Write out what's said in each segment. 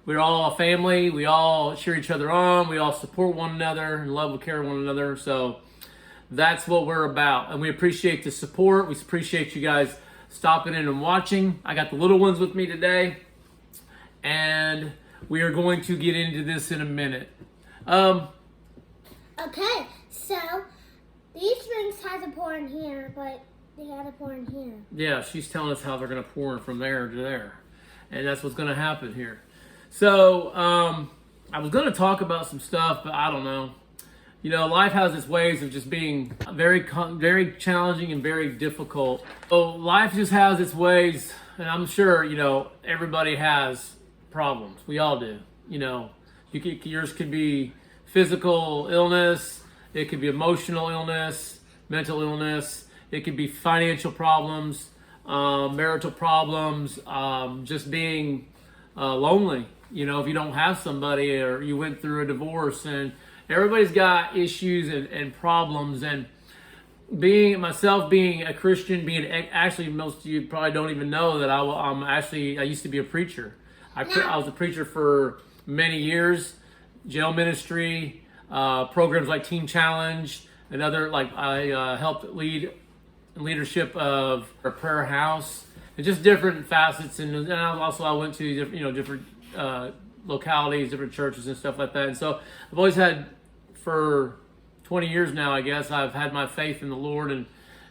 we're all a family. We all cheer each other on. We all support one another and love and care one another. So that's what we're about. And we appreciate the support. We appreciate you guys stopping in and watching. I got the little ones with me today. And we are going to get into this in a minute. Okay, so these rings had to pour in here, but they had to pour in here. Yeah, she's telling us how they're going to pour from there to there. And that's what's going to happen here. So, I was going to talk about some stuff, but I don't know. You know, life has its ways of just being very challenging and very difficult. So life just has its ways, and I'm sure, you know, everybody has problems. We all do. You know, yours could be physical illness. It could be emotional illness, mental illness. It could be financial problems, marital problems, just being lonely. You know, if you don't have somebody or you went through a divorce, and everybody's got issues and problems. And being a Christian, actually, most of you probably don't even know that I used to be a preacher. I was a preacher for many years, jail ministry, programs like Teen Challenge, and other, like I helped lead leadership of a prayer house, and just different facets. And I went to different localities, different churches and stuff like that. And so I've always had, for 20 years now, I guess, I've had my faith in the Lord. And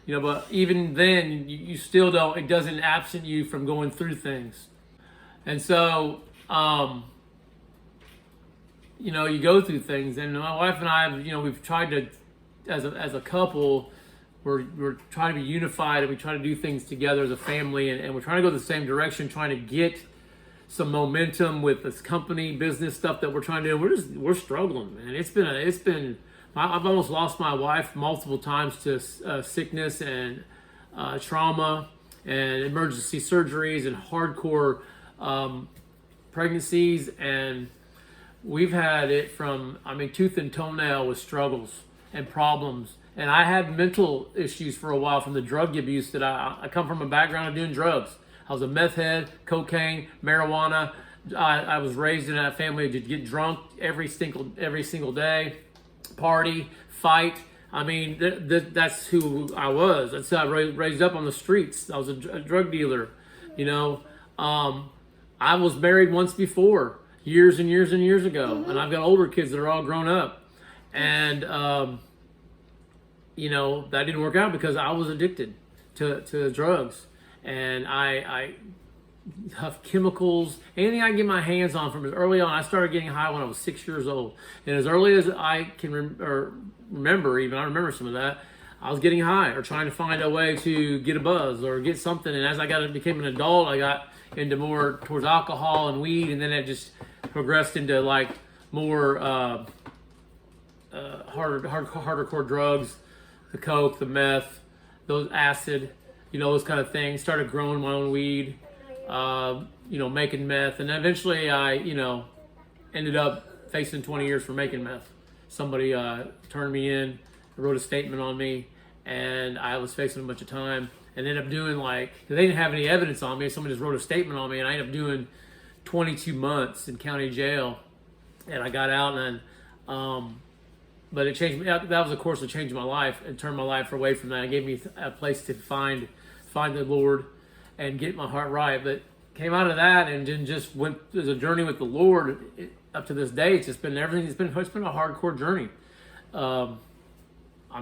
but even then, you still don't. It doesn't absent you from going through things. And so you go through things. And my wife and I, we've tried to, as a couple, we're trying to be unified, and we try to do things together as a family, and we're trying to go the same direction, trying to get some momentum with this company business stuff that we're trying to do. We're struggling, man. I've almost lost my wife multiple times to sickness and trauma and emergency surgeries and hardcore pregnancies, and we've had it from tooth and toenail with struggles and problems. And I had mental issues for a while from the drug abuse that I come from a background of doing drugs. I was a meth head, cocaine, marijuana. I was raised in a family to get drunk every single day, party, fight. That's who I was. That's how I raised up on the streets. I was a drug dealer. I was married once before, years and years and years ago, and I've got older kids that are all grown up. And that didn't work out because I was addicted to drugs. And I have chemicals, anything I can get my hands on from as early on. I started getting high when I was 6 years old. And as early as I can remember, I remember some of that, I was getting high or trying to find a way to get a buzz or get something. And as I became an adult, I got into more towards alcohol and weed. And then it just progressed into like more hardcore drugs, the coke, the meth, those acid, those kind of things. Started growing my own weed, making meth, and eventually I, ended up facing 20 years for making meth. Somebody turned me in, wrote a statement on me, and I was facing a bunch of time, and ended up doing they didn't have any evidence on me. Somebody just wrote a statement on me, and I ended up doing 22 months in county jail, and I got out, and but it changed me. That was a course that changed my life and turned my life away from that. It gave me a place to find the Lord and get my heart right. But came out of that and then just went as a journey with the Lord up to this day. It's just been everything. It's been a hardcore journey. I'm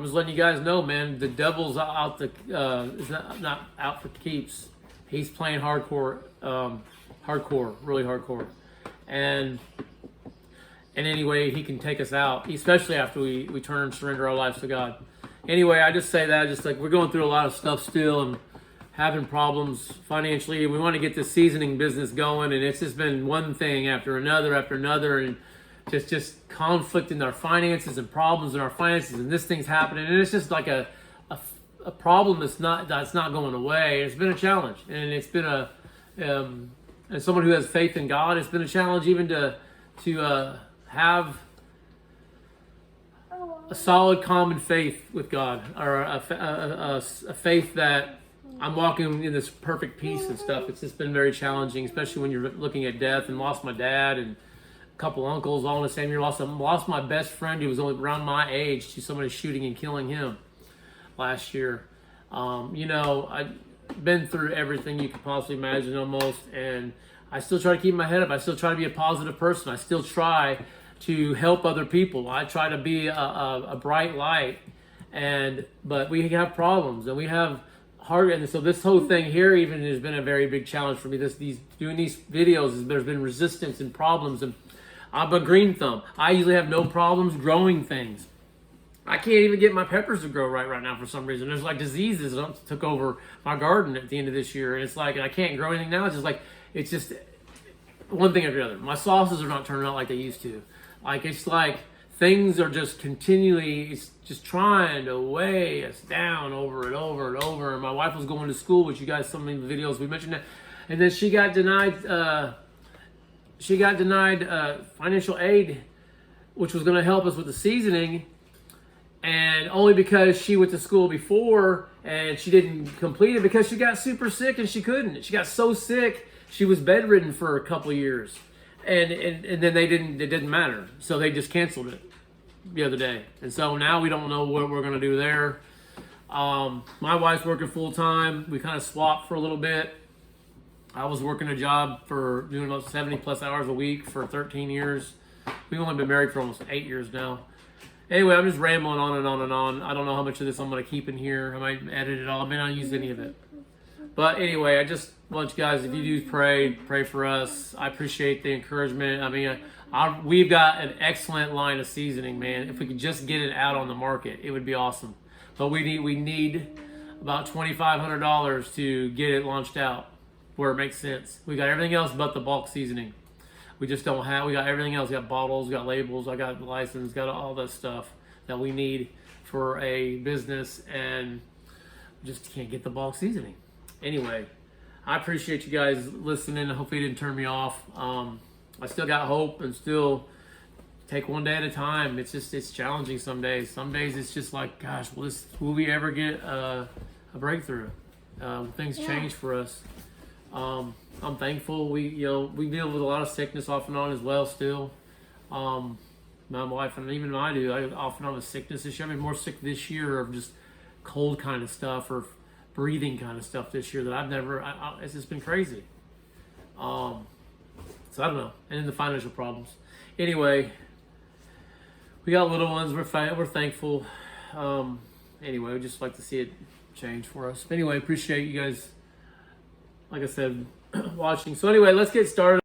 just letting you guys know, man. The devil's out is not out for keeps. He's playing hardcore, really hardcore, and anyway, he can take us out, especially after we turn and surrender our lives to God. Anyway, I just say that, just like we're going through a lot of stuff still and having problems financially. We want to get this seasoning business going, and it's just been one thing after another, and just conflict in our finances and problems in our finances, and this thing's happening, and it's just like a problem that's not going away. It's been a challenge, and it's been as someone who has faith in God, it's been a challenge even to have a solid common faith with God, or a faith that I'm walking in this perfect peace and stuff. It's just been very challenging, especially when you're looking at death, and lost my dad and a couple uncles all in the same year. Lost my best friend who was only around my age to somebody shooting and killing him last year. You know, I've been through everything you could possibly imagine almost, and I still try to keep my head up. I still try to be a positive person. I still try to help other people. I try to be a bright light, but we have problems, and we have hard. And so this whole thing here even has been a very big challenge for me. Doing these videos, there's been resistance and problems, and I'm a green thumb. I usually have no problems growing things. I can't even get my peppers to grow right now for some reason. There's like diseases that took over my garden at the end of this year, and it's like, and I can't grow anything now. It's just one thing after the other. My sauces are not turning out like they used to. Like, it's like things are just continually, it's just trying to weigh us down over and over and over. And my wife was going to school, which you guys, some of the videos we mentioned that, and then she got denied financial aid, which was going to help us with the seasoning, and only because she went to school before and she didn't complete it because she got super sick and she couldn't. She got so sick she was bedridden for a couple of years, and then it didn't matter, so they just canceled it the other day. And so now we don't know what we're going to do there. My wife's working full time. We kind of swapped for a little bit. I was working a job for doing about 70 plus hours a week for 13 years. We've only been married for almost 8 years now. Anyway, I'm just rambling on and on and on. I don't know how much of this I'm going to keep in here. I might edit it all. I may not use any of it. But anyway, I just want you guys, if you do pray for us. I appreciate the encouragement. I mean, we've got an excellent line of seasoning, man. If we could just get it out on the market, it would be awesome. But we need about $2,500 to get it launched out where it makes sense. We got everything else but the bulk seasoning. We just don't have, we got everything else. We got bottles, we got labels, I got the license, got all that stuff that we need for a business, and just can't get the bulk seasoning. Anyway, I appreciate you guys listening. I hope you didn't turn me off. I still got hope and still take one day at a time. It's challenging some days. Some days it's just like, gosh, will we ever get a breakthrough? Things change for us. I'm thankful. We deal with a lot of sickness off and on as well still. My wife and even I do. I off and on with sickness this year. I've been more sick this year of just cold kind of stuff or breathing kind of stuff this year that I've never, it's just been crazy. So I don't know. And then the financial problems. Anyway, we got little ones. We're thankful. Anyway, we just like to see it change for us. But anyway, appreciate you guys, like I said, watching. So anyway, let's get started.